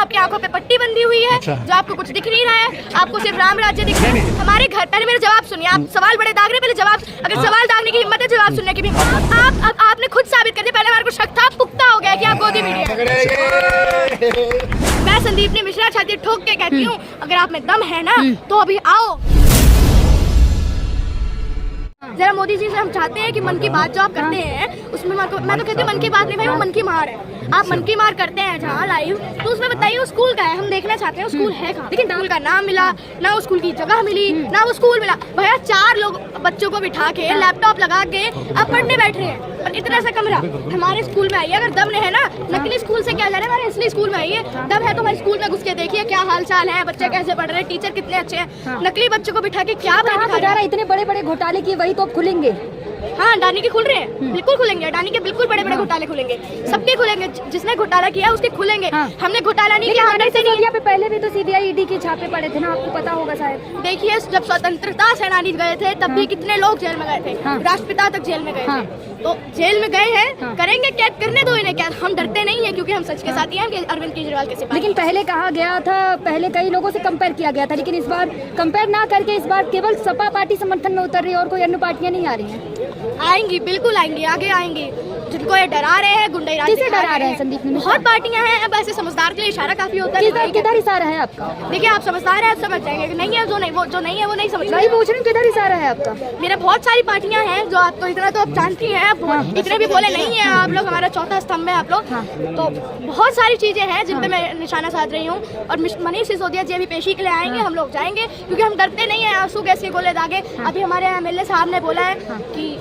आपकी आंखों पे पट्टी बंधी हुई है, जो आपको कुछ दिख नहीं रहा है, आपको सिर्फ राम राज्य दिख रहा है। हमारे घर, पहले मेरा जवाब सुनिए, आप सवाल बड़े दाग रहे, पहले जवाब, अगर सवाल दागने की हिम्मत है जवाब सुनने की भी, आपने खुद साबित कर दिया, पहले हमारे को शक था, पुख्ता हो गया कि आप गोदी मीडिया। मैं संदीपनी मिश्रा छाती ठोक के कहती हूँ, अगर आप में दम है ना तो अभी आओ। जरा मोदी जी से हम चाहते हैं कि मन की बात जो आप करते हैं उसमें मैं तो कहती हूँ मन की बात नहीं भाई, वो मन की मार है। आप मन की मार करते हैं जहाँ लाइव, तो उसमें बताइए वो स्कूल का है, हम देखना चाहते हैं स्कूल है कहाँ। लेकिन स्कूल का नाम मिला ना, वो स्कूल की जगह मिली ना, वो स्कूल मिला। भैया 4 लोग बच्चों को बिठा के लैपटॉप लगा के आप पढ़ने बैठ रहे हैं, और इतना सा कमरा हमारे स्कूल में आइए। अगर दम है ना, नकली स्कूल से क्या जा रहा है, हमारे असली स्कूल में आइए। दम है तो हमारे स्कूल में घुस के देखिए क्या हाल चाल है, बच्चे कैसे पढ़ रहे हैं, टीचर कितने अच्छे हैं। नकली बच्चों को बिठा के क्या इतने बड़े बड़े घोटाले की वही तो खुलेंगे। हाँ, अडानी के खुल रहे हैं, बिल्कुल खुलेंगे। अडानी के बिल्कुल बड़े बड़े घोटाले खुलेंगे, सबके खुलेंगे। जिसने घोटाला किया उसके खुलेंगे। हमने घोटाला नहीं किया। हमने सिसोदिया पे पहले भी तो सीबीआई ईडी के छापे पड़े थे ना, आपको पता होगा शायद। देखिए, जब स्वतंत्रता सेनानी गए थे तब भी कितने लोग जेल में गए थे, राष्ट्रपिता तक जेल में गए थे। तो जेल में गए हैं, करेंगे क्या, करने दो इन्हें क्या। हम डरते नहीं है क्योंकि हम सच के साथ ही हैं, अरविंद केजरीवाल के सिपाही। लेकिन पहले कहा गया था, पहले कई लोगों से कंपेयर किया गया था, लेकिन इस बार कंपेयर ना करके इस बार केवल सपा पार्टी समर्थन में उतर रही है और कोई अन्य पार्टियां नहीं आ रही हैं। आएंगी, बिल्कुल आएंगी, आगे आएंगी। जिनको ये डरा रहे हैं, गुंडाराज किसे डरा रहे हैं संदीप? बहुत पार्टियां हैं। अब ऐसे समझदार के लिए इशारा काफी होता है। किधर इशारा है आपका? देखिए, आप समझदार हैं, आप समझ जाएंगे। नहीं है जो नहीं, वो जो नहीं है वो नहीं समझ। नहीं पूछ रही हूँ, किधर इशारा है आपका? मेरा बहुत सारी पार्टियां हैं जो आपको इतना तो आप जानती हैं, इतने भी बोले नहीं है आप लोग। हमारा चौथा स्तंभ है आप लोग। तो बहुत सारी चीजें हैं जिन पे मैं निशाना साध रही हूँ। और मनीष सिसोदिया जी अभी पेशी के लिए आएंगे, हम लोग जाएंगे क्योंकि हम डरते नहीं है आंसू गैस के गोले दागे। अभी हमारे MLA साहब ने बोला है कि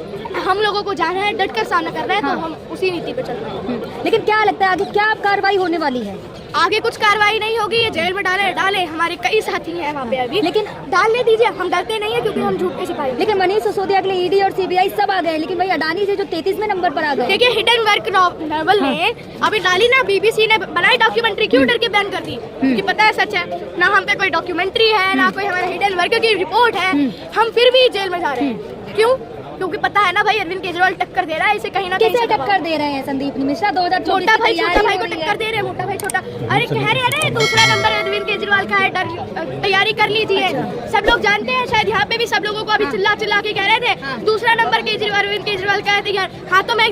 हम लोगों को जाना है, डट कर सामना कर रहे हैं, तो हम उसी नीति पे चल रहे हैं। लेकिन क्या लगता है आगे क्या कार्रवाई होने वाली है? आगे कुछ कार्रवाई नहीं होगी, ये जेल में डाले। हमारे कई साथी हैं वहाँ पे अभी, लेकिन डालने दीजिए, हम डरते नहीं है क्योंकि हम झूठ के सिपाही। लेकिन मनीष सिसोदिया के लिए ईडी और सीबीआई सब आ गए, लेकिन भाई अडानी से जो 33वें नंबर पर आ गए। देखिए, हिडन वर्क नॉवल ने अभी डाली ना, BBC ने बनाई डॉक्यूमेंट्री, क्यों डर के बैन कर दी? क्योंकि पता है सच है ना, हम पे कोई डॉक्यूमेंट्री है ना कोई हमारे हिडन वर्क की रिपोर्ट है, हम फिर भी जेल में जा रहे हैं। क्यों? क्योंकि पता है ना भाई, अरविंद केजरीवाल टक्कर दे रहा है, इसे कहीं ना कहीं टक्कर दे रहे हैं संदीप मिश्रा। 2024 छोटा भाई को टक्कर दे रहे हैं। मोटा भाई छोटा, अरे कह रहे अरे दूसरा नंबर अरविंद केजरीवाल का है, तैयारी कर लीजिए। सब लोग जानते हैं, शायद यहाँ पे भी सब लोगों को अभी चिल्ला के कह रहे थे दूसरा नंबर अरविंद केजरीवाल का है तैयार। हाँ, तो मैं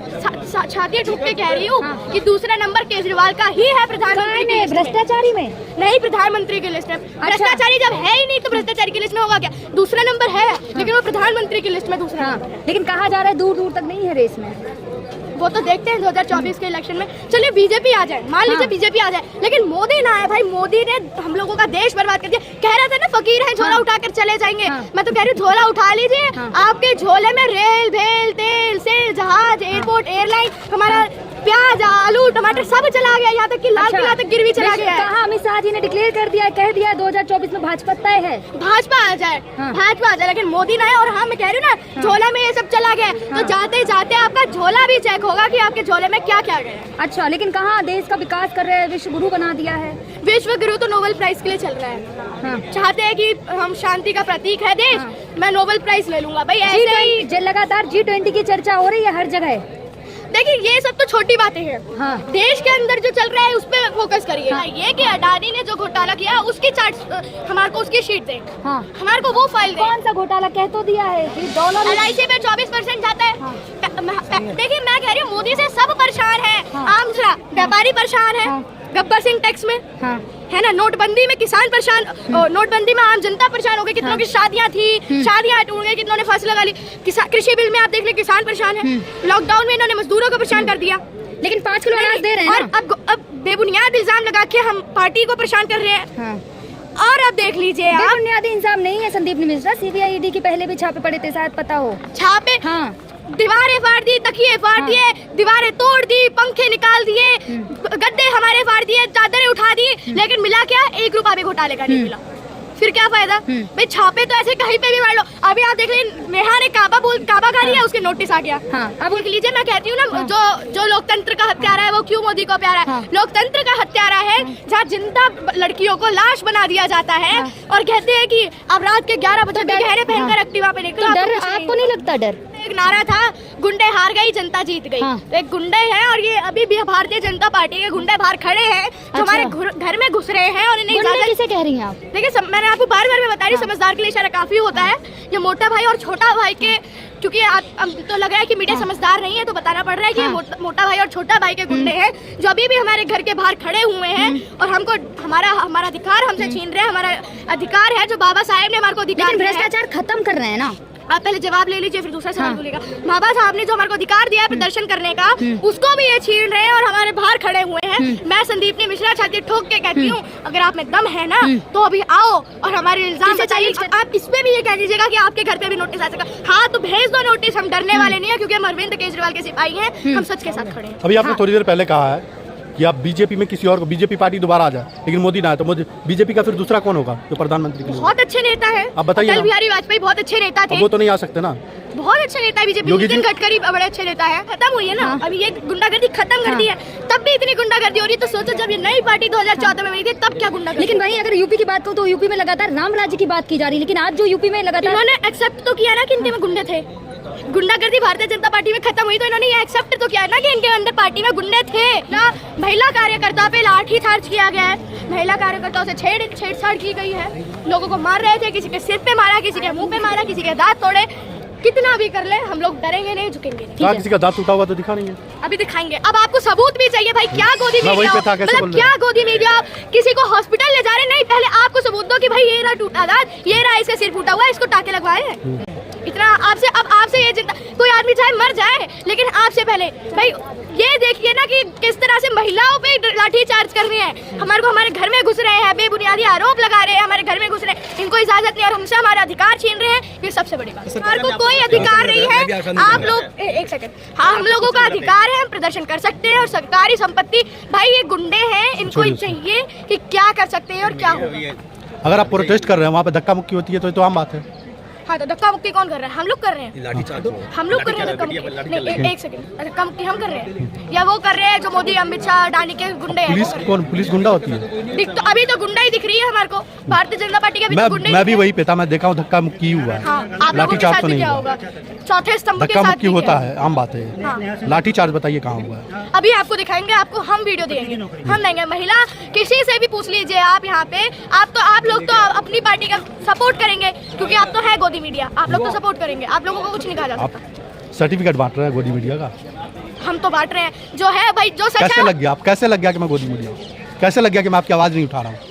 छाती ठोक के कह रही हूँ कि दूसरा नंबर केजरीवाल का ही है प्रधानमंत्री। भ्रष्टाचारी में नहीं, प्रधानमंत्री की लिस्ट में। भ्रष्टाचारी जब है ही नहीं तो भ्रष्टाचारी की लिस्ट में होगा क्या? दूसरा नंबर है, लेकिन वो प्रधानमंत्री की लिस्ट में दूसरा। लेकिन कहा जा रहा है दूर दूर तक नहीं है रेस में। वो तो देखते हैं 2024 के इलेक्शन में। चलिए बीजेपी आ जाए, मान लीजिए बीजेपी आ जाए, लेकिन मोदी ना आए। भाई मोदी ने हम लोगों का देश बर्बाद कर दिया। कह रहा था ना फकीर है, झोला उठाकर चले जाएंगे। मैं तो कह रही हूँ झोला उठा लीजिए। आपके झोले में रेल, भेल, तेल, सेल, जहाज, एयरपोर्ट, एयरलाइन, हमारा प्याज, आलू, टमाटर सब चला गया, यहाँ तक कि लाल किला तक गिरवी चला गया। कहा अमित शाह जी ने डिक्लेयर कर दिया, कह दिया 2024 में भाजपा तय है। भाजपा आ जाए, भाजपा आ जाए, लेकिन मोदी ना आए। और हाँ, मैं कह रही हूँ ना, झोला में ये सब चला गया, तो जाते जाते आपका झोला भी चेक होगा कि आपके झोले में क्या क्या गया। अच्छा, लेकिन कहाँ देश का विकास कर रहे हैं, विश्व गुरु बना दिया है। विश्व गुरु तो नोबेल प्राइज के लिए चल रहा है। चाहते हैं कि हम शांति का प्रतीक है देश, मैं नोबेल प्राइज ले लूंगा। भाई ऐसे ही लगातार G20 की चर्चा हो रही है हर जगह। देखिए, ये सब तो छोटी बातें हैं। देश के अंदर जो चल रहा है उस पर फोकस करिए। ये कि अडानी ने जो घोटाला किया उसकी चार्ट हमारे को, उसकी शीट दे, हमारे को वो फाइल दे। कौन सा घोटाला कह तो दिया है कि LIC पे 24% जाता है। देखिए, मैं कह रही हूँ मोदी से सब परेशान है। आम व्यापारी परेशान है, गब्बर सिंह टैक्स में है ना, नोटबंदी में किसान परेशान, नोटबंदी में आम जनता परेशान हो गई। कितनों की शादियां थी, शादियां टूट गई, कितनों ने फांसी लगा ली। कृषि बिल में आप देख ले, किसान परेशान है। लॉकडाउन में इन्होंने मजदूरों को परेशान कर दिया, लेकिन 5 किलो अनाज दे रहे हैं। और अब बेबुनियाद इल्जाम लगा के हम पार्टी को परेशान कर रहे हैं। और अब देख लीजिए, बेबुनियाद इल्जाम नहीं है संदीप मिश्रा। सीबीआई ईडी के पहले भी छापे पड़े थे, शायद पता हो। छापे, दीवारें फाड़ दी, तकिए फाड़ दिए, दीवारें तोड़ दी, पंखे निकाल दिए, गद्दे हमारे फाड़ दिए, चादरें उठा दी, लेकिन मिला क्या? 1 रुपया भी घोटाले का नहीं मिला। फिर क्या फायदा? भाई छापे तो ऐसे कहीं पे भी मार लो। अभी आप देख लें, नेहा ने काबागारी है, उसके नोटिस आ गया। अब देख लीजिए, मैं कहती हूँ ना, जो लोकतंत्र का हत्यारा है वो क्यों मोदी को प्यारा है? लोकतंत्र का हत्यारा है जहाँ जिंदा लड़कियों को लाश बना दिया जाता है और कहते हैं कि अब रात के 11 बजे गहरे पहनकर एक्टिवा पे निकलो। डर आपको नहीं लगता? डर एक नारा था, गुंडे हार गई जनता जीत गई। हाँ। तो एक गुंडे हैं और ये अभी भी भारतीय जनता पार्टी के गुंडे बाहर खड़े हैं जो हमारे घर में घुस रहे हैं और इन्हें गुंडे इजाजत। किसे कह रही हैं आप? देखिए मैंने आपको बार बार में बता रही हूँ, समझदार के लिए इशारा काफी होता है। ये मोटा भाई और छोटा भाई के, क्योंकि तो लग रहा है कि मीडिया समझदार नहीं है तो बताना पड़ रहा है कि मोटा भाई और छोटा भाई के गुंडे हैं जो अभी भी हमारे घर के बाहर खड़े हुए हैं और हमको हमारा अधिकार हमसे छीन रहे हैं। हमारा अधिकार है जो बाबा साहेब ने हमारे को अधिकार दिया है। भ्रष्टाचार खत्म कर रहे हैं ना। आप पहले जवाब ले लीजिए फिर दूसरा सवाल बोलेगा। बाबा साहब ने जो हमारे को अधिकार दिया है प्रदर्शन करने का, उसको भी ये छीन रहे हैं और हमारे बाहर खड़े हुए हैं। मैं संदीपनी मिश्रा छाती ठोक के कहती हूँ, अगर आप में दम है ना तो अभी आओ और हमारे इल्जाम बताइए। आप इस पे भी ये कह दीजिएगा कि आपके घर पे भी नोटिस आ सका। हाँ तो भेज दो नोटिस, हम डरने वाले नहीं है क्योंकि हम अरविंद केजरीवाल के सिपाही हैं, हम सच के साथ खड़े हैं। अभी आपने थोड़ी देर पहले कहा है कि आप बीजेपी में किसी और को, बीजेपी पार्टी दोबारा आ जाए लेकिन मोदी ना आए, तो मोदी बीजेपी का फिर दूसरा कौन होगा जो प्रधानमंत्री के लिए? बहुत अच्छे नेता है, आप बताइए। अटल बिहारी वाजपेयी बहुत अच्छे नेता थे। वो तो नहीं आ सकते ना। बहुत अच्छे नेता है बीजेपी। नितिन गडकरी बड़े अच्छे नेता है। खत्म हुई है ना अभी ये गुंडागर्दी खत्म कर दी है, तब भी इतनी गुंडागर्दी हो रही है। तो सोचो जब ये नई पार्टी 2014 में बनी थी तब क्या गुंडागर्दी। लेकिन वहीं अगर यूपी की बात करूं तो यूपी में लगातार राम राज्य की बात की जा रही है, लेकिन आज जो यूपी में लगातार इन्होंने एक्सेप्ट तो किया ना कि इनके में गुंडे थे। गुंडागर्दी भारतीय जनता पार्टी में खत्म हुई तो इन्होंने ये एक्सेप्ट तो किया ना कि इनके अंदर पार्टी में गुंडे थे ना। महिला कार्यकर्ता पे लाठी चार्ज किया गया है, महिला कार्यकर्ताओं से छेड़छाड़ की गई है, लोगों को मार रहे थे, किसी के सिर पे मारा, किसी के मुंह पे मारा, किसी के दांत तोड़े। कितना भी कर ले हम लोग डरेंगे नहीं, झुकेंगे नहीं। किसी का दांत टूटा हुआ तो दिखा नहीं है, अभी दिखाएंगे। अब आपको सबूत भी चाहिए भाई, क्या गोदी मैं वही मीडिया पे था, कैसे मतलब बोल रहे क्या गोदी मीडिया, किसी को हॉस्पिटल ले जा रहे नहीं, पहले आपको सबूत दो कि भाई ये रहा टूटा दांत, ये रहा इसका सिर फूटा हुआ, इसको टाके लगवाए हैं। इतना आपसे, अब आपसे ये चिंता, कोई आदमी चाहे मर जाए लेकिन आपसे पहले भाई ये देखिए ना कि किस तरह से महिलाओं पे लाठी चार्ज कर रहे हैं, हमारे घर में घुस रहे हैं, बेबुनियादी आरोप लगा रहे हैं, हमारे घर में घुस रहे हैं, इनको इजाजत नहीं और हमसे हमारा अधिकार छीन रहे हैं। ये सबसे बड़ी बात, हमारे को कोई अधिकार नहीं है। आप लोग एक सेकंड, हाँ हम लोगों का अधिकार है, हम प्रदर्शन कर सकते हैं और सरकारी संपत्ति, भाई ये गुंडे हैं, इनको चाहिए कि क्या कर सकते हैं और क्या होगा। अगर आप प्रोटेस्ट कर रहे हैं वहाँ पे धक्का मुक्की होती है तो ये तो आम बात है। हाँ तो धक्का मुक्की कौन कर रहा है? हम लोग कर रहे हैं, हम लोग कर रहे हैं धक्का मुक्की। नहीं एक सेकंड, धक्का मुक्की हम कर रहे हैं या वो कर रहे हैं जो मोदी अमित शाह डानी के गुंडे हैं? पुलिस कौन, पुलिस गुंडा होती है? तो अभी तो गुंडा ही दिख रही है हमारे को, भारतीय जनता पार्टी के मैं भी वही पे था, मैं देखा हूँ धक्का मुक्की हुआ है। हाँ, आप लोगों के साथ भी क्या होगा? चौथे स्तंभ के धक्का साथ मुक्की होता है, आम बात है। लाठी चार्ज बताइए कहाँ हुआ है? अभी आपको दिखाएंगे, आपको हम वीडियो देंगे, हम देंगे। महिला किसी से भी पूछ लीजिए आप यहाँ पे, आप लोग तो अपनी पार्टी का सपोर्ट करेंगे क्योंकि आप तो है गोदी मीडिया, आप लोग तो सपोर्ट करेंगे, आप लोगों को कुछ नहीं कहा जा सकता। सर्टिफिकेट बांट रहे हैं गोदी मीडिया का? हम तो बांट रहे हैं जो है भाई, जो सच कैसे है। लग गया, आप कैसे लग गया कि मैं गोदी मीडिया हूँ? कैसे लग गया कि मैं आपकी आवाज नहीं उठा रहा हूँ?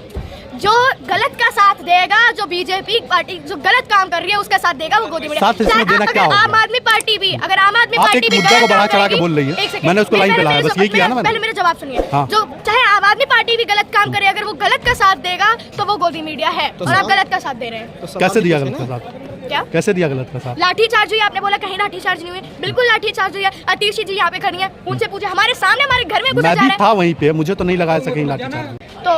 जो गलत का साथ देगा, जो बीजेपी पार्टी जो गलत काम कर रही है उसका साथ देगा, वो गोदी मीडिया। साथ इसमें देना क्या होगा? आम आदमी पार्टी भी, अगर आम आदमी आप पार्टी एक भी मुद्दा को गलत बढ़ा काम चढ़ा के करेगी- बोल रही है। एक सेकंड, मैंने उसको लाइन पे लाया, बस यही किया ना मैंने। पहले मेरा जवाब सुनिए। हाँ। जो चाहे आम आदमी पार्टी भी गलत काम करे, अगर वो गलत का साथ देगा तो वो गोदी मीडिया है और आप गलत का साथ दे रहे हैं। कैसे दिया गलत का साथ? क्या कैसे दिया गलत का साथ? लाठी चार्ज हुई, आपने बोला कहीं लाठी चार्ज नहीं हुई, बिल्कुल लाठी चार्ज हुई है। अतीशी जी यहाँ पे खड़ी है, उनसे पूछे, हमारे सामने हमारे घर में घुसे मैं जा भी रहे हैं। था वहीं पे, मुझे तो नहीं लगा ऐसा कहीं लाठी चार्ज। तो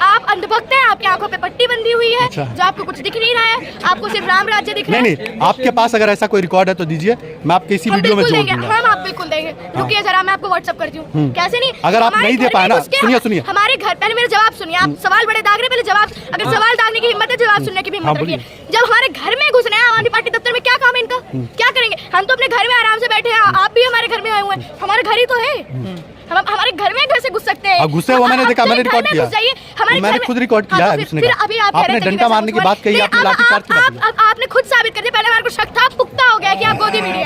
आप अंधभक्त हैं, आपकी आंखों पे पट्टी बंदी हुई है, अच्छा। जो आपको कुछ दिख नहीं रहा है, आपको सिर्फ राम राज्य दिख रहा है। नहीं, आपके पास अगर ऐसा कोई रिकॉर्ड है तो दीजिए, मैं आपके इसी हम वीडियो में बिल्कुल जोड़ देंगे, दूंगा। हम आप बिल्कुल देंगे। रुकिए जरा, मैं आपको व्हाट्सएप करती हूँ। कैसे नहीं? अगर आप हमारे नहीं दे घर पाए में ना, घुस के सुनिए। हमारे घर, पहले मेरा जवाब सुनिए। आप सवाल बड़े दाग रहे, पहले जवाब, अगर सवाल दागने की हिम्मत है जवाब सुनने की भी हिम्मत हाँ, रखिए। जब हमारे घर में घुस रहे हैं, आम आदमी पार्टी दफ्तर में क्या काम है इनका? क्या करेंगे? हम तो अपने घर में आराम से बैठे हैं, आप भी हमारे घर में आए हुए हैं, हमारा घर ही तो है, हम हमारे घर में कैसे घुस सकते हैं? अब घुसे हुआ मैंने देखा, मैंने रिकॉर्ड किया, मैंने खुद रिकॉर्ड किया है। फिर अभी आप आपने डंडा मारने की बात कही, आपने लाठी चार्ज की बात की। आपने खुद साबित कर दिया, पहले हमारे को शक था, पुख्ता हो गया कि आप गोदी मीडिया।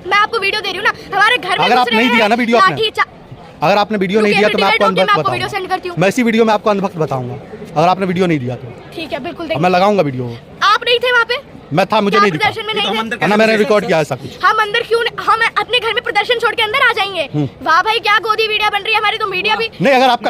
मैं आपको वीडियो दे रही हूँ ना, हमारे घर में अगर आप नहीं दिया ना वीडियो आपने, लाठी अगर आपने वीडियो नहीं दिया तो मैं आपको अनभक्त वीडियो सेंड करती बताऊंगा। हूँ। मैं इसी वीडियो में आपको अनभक्त बताऊंगा अगर आपने वीडियो नहीं दिया तो। ठीक है, बिल्कुल अब देंगे। मैं लगाऊंगा वीडियो। आप नहीं थे वहाँ पे? मैं था, मुझे नहीं दिखा। प्रदर्शन में नहीं थे? ना मैंने रिकॉर्ड किया है सब कुछ। हम अंदर क्यों हम अपने घर में प्रदर्शन छोड़ के अंदर आ जाएंगे? वाह भाई, क्या गोदी मीडिया बन रही है हमारी, तो मीडिया भी नहीं, अगर आपका